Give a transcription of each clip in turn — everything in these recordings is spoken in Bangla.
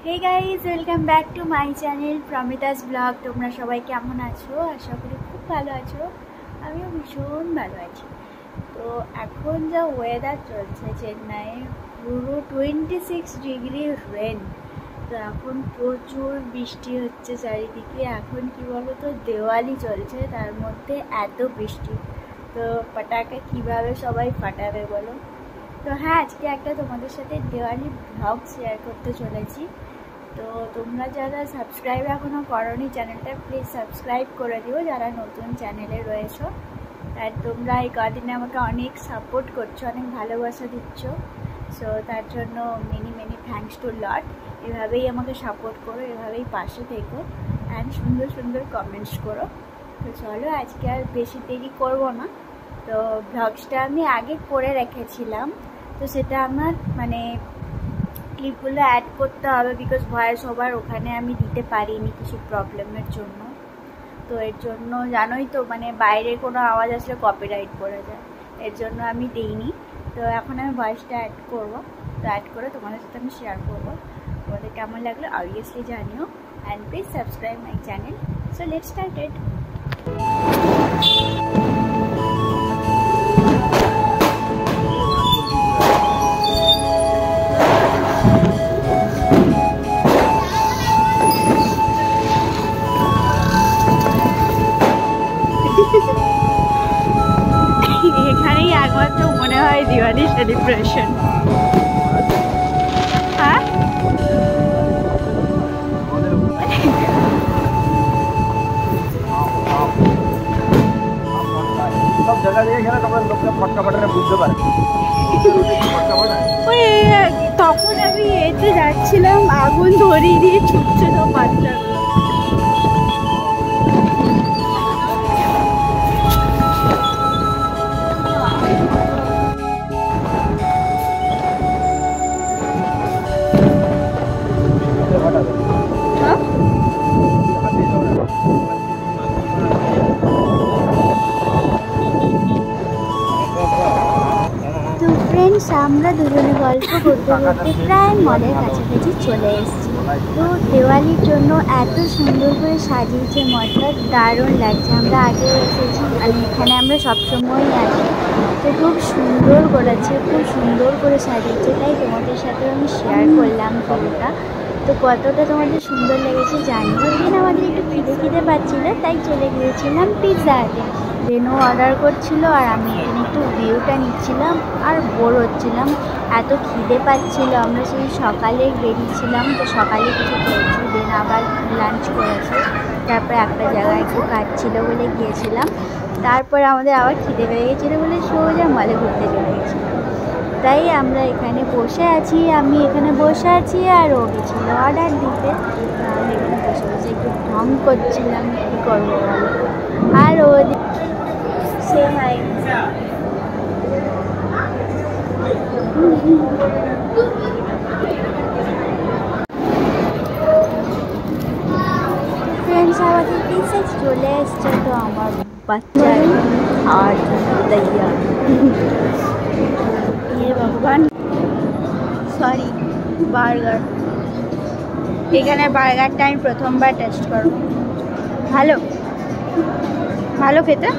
Hey guys welcome back to my channel Pramita's blog. তোমরা সবাই কেমন আছো? আশা করি খুব ভালো আছো। আমিও ভীষণ ভালো আছি। তো এখন যা ওয়েদার চলছে চেন্নাইয়ে পুরো 26 ডিগ্রি রেন। তো এখন প্রচুর বৃষ্টি হচ্ছে চারিদিকে। এখন কি বলো তো, দেওয়ালি চলছে, তার মধ্যে এত বৃষ্টি। তো পটাকা কিভাবে সবাই ফাটাবে বলো? তো হ্যাঁ, আজকে একটা তোমাদের সাথে দেওয়ালি ব্লগ শেয়ার করতে চলেছি। তো তোমরা যারা সাবস্ক্রাইব এখনও করোনি চ্যানেলটা, প্লিজ সাবস্ক্রাইব করে দিও যারা নতুন চ্যানেলে রয়েছো। আর তোমরা এই কদিনে আমাকে অনেক সাপোর্ট করছো, অনেক ভালোবাসা দিচ্ছ। সো তার জন্য মেনি থ্যাঙ্কস টু লট। এভাবেই আমাকে সাপোর্ট করো, এভাবেই পাশে থেকো অ্যান্ড সুন্দর সুন্দর কমেন্টস করো। তো চলো, আজকে আর বেশি দেরি করবো না। তো ব্লগসটা আমি আগে করে রেখেছিলাম, তো সেটা আমার ক্লিপগুলো অ্যাড করতে হবে, বিকজ ভয়েস ওভার ওখানে আমি দিতে পারিনি কিছু প্রবলেমের জন্য। তো এর জন্য জানোই তো, বাইরে কোনো আওয়াজ আসলে কপিরাইট পড়ে যায়, এর জন্য আমি দিইনি। তো এখন আমি ভয়েসটা অ্যাড করবো। তো অ্যাড করে তোমাদের সাথে আমি শেয়ার করবো। তোমাদের কেমন লাগলো অবভিয়াসলি জানিও, and please subscribe my channel. So let's started. এখানেই একমাত্র মনে হয় দিওয়ালি সেলিব্রেশন। হ্যাঁ, সব জায়গা দিয়ে গেলে তখন লোকরা ফটকা ফাটারে বুঝতে পারে। তখন আমি এতে যাচ্ছিলাম, আগুন ধরিয়ে দিয়ে ছুটছে সব বাচ্চাগুলো। আমরা দুজনে গল্প করতে করতে প্রায় মলের কাছাকাছি চলে এসেছি। তো দেওয়ালির জন্য এত সুন্দর করে সাজিয়েছে মলটা, দারুণ লাগছে। আমরা আগে এসেছি, এখানে আমরা সবসময়ই আসি। তো খুব সুন্দর করেছে, খুব সুন্দর করে সাজিয়েছে, তাই তোমাদের সাথে আমি শেয়ার করলাম পুরোটা। তো কতটা তোমাদের সুন্দর লেগেছে জানিও। দিন আমাদের একটু খিদে পাচ্ছিল, তাই চলে গিয়েছিলাম পিৎজা হাটে। রেনু অর্ডার করছিল আর আমি এখানে একটু ভিউটা নিচ্ছিলাম আর বোর হচ্ছিলাম, এত খিদে পাচ্ছিল। আমরা সেই সকালে বেরিয়েছিলাম, তো সকালে কিছু খেয়েছি, দেন আবার লাঞ্চ করেছি, তারপরে একটা জায়গায় একটু কাজ ছিল বলে গিয়েছিলাম। তারপরে আমাদের আবার খিদে পেয়ে গেছিলো বলে সোজা মলে ঘুরতে চলে গেছিলাম। তাই আমরা এখানে বসে আছি, আমি এখানে বসে আছি আর ও গেছিলো অর্ডার দিতে। আমি এখানে বসে বসে একটু ঢং করছিলাম, কী করবো বলো। আর ও সে হাই। ফ্রেন্ডস, আমাদের পিৎজা চলে এসছে। তো আমার বাচ্চা খাওয়ার জন্য তৈয়ার। ভগবান, সরি, বার্গার। এখানে বার্গারটা আমি প্রথমবার টেস্ট করবো। ভালো ভালো খেতে।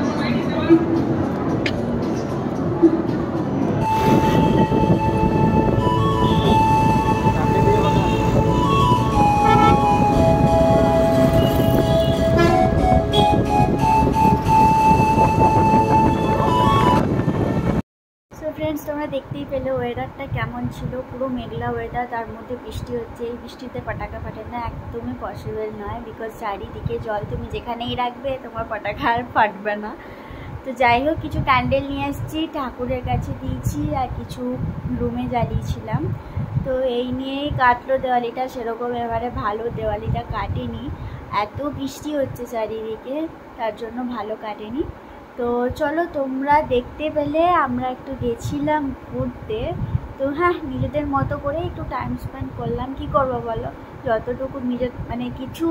ফ্রেন্ডস, তোমরা দেখতেই পেলে ওয়েদারটা কেমন ছিল, পুরো মেঘলা ওয়েদার, তার মধ্যে বৃষ্টি হচ্ছে। এই বৃষ্টিতে পটাকা ফাটানো একদমই পসিবল নয়, বিকজ চারিদিকে জল, তুমি যেখানেই রাখবে তোমার পটাকা আর ফাটবে না। তো যাই হোক, কিছু ক্যান্ডেল নিয়ে এসেছি, ঠাকুরের কাছে দিয়েছি, আর কিছু রুমে জ্বালিয়েছিলাম। তো এই নিয়েই কাটলো দেওয়ালিটা। সেরকম এবারে ভালো দেওয়ালিটা কাটেনি, এত বৃষ্টি হচ্ছে চারিদিকে, তার জন্য ভালো কাটেনি। তো চলো, তোমরা দেখতে পেলে আমরা একটু গেছিলাম ঘুরতে। তো হ্যাঁ, নিজেদের মতো করে একটু টাইম স্পেন্ড করলাম, কি করবো বলো। যতটুকু নিজের কিছু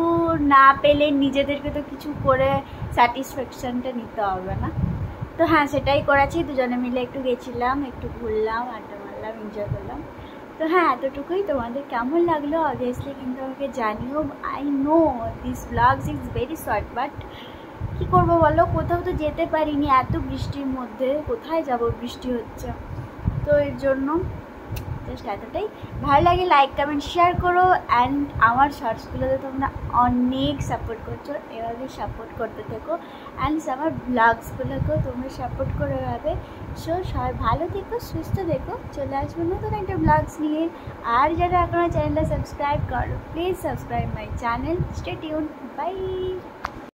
না পেলে নিজেদেরকে তো কিছু করে স্যাটিসফ্যাকশানটা নিতে হবে না। তো হ্যাঁ, সেটাই করেছি। দুজনে মিলে একটু গেছিলাম, একটু ঘুরলাম, আড্ডা মারলাম, এনজয় করলাম। তো হ্যাঁ, এতটুকুই। তোমাদের কেমন লাগলো অবভিয়াসলি কিন্তু আমাকে জানিও। I know this blogs is very short, but কী করবো বলো, কোথাও তো যেতে পারিনি এত বৃষ্টির মধ্যে, কোথায় যাব, বৃষ্টি হচ্ছে। তো এর জন্য জাস্ট এতটাই। ভালো লাগে লাইক কমেন্ট শেয়ার করো, অ্যান্ড আমার শর্টসগুলোতে তোমরা অনেক সাপোর্ট করছো, এভাবে সাপোর্ট করতে থেকো। অ্যান্ড আমার ব্লগসগুলোকেও তোমরা সাপোর্ট করে এভাবে। সো সবাই ভালো থেকো, সুস্থ থেকো। চলে আসবো নতুন একটা ব্লগস নিয়ে। আর যারা এখনো চ্যানেলটা সাবস্ক্রাইব করো, please subscribe my channel. Stay tune, by.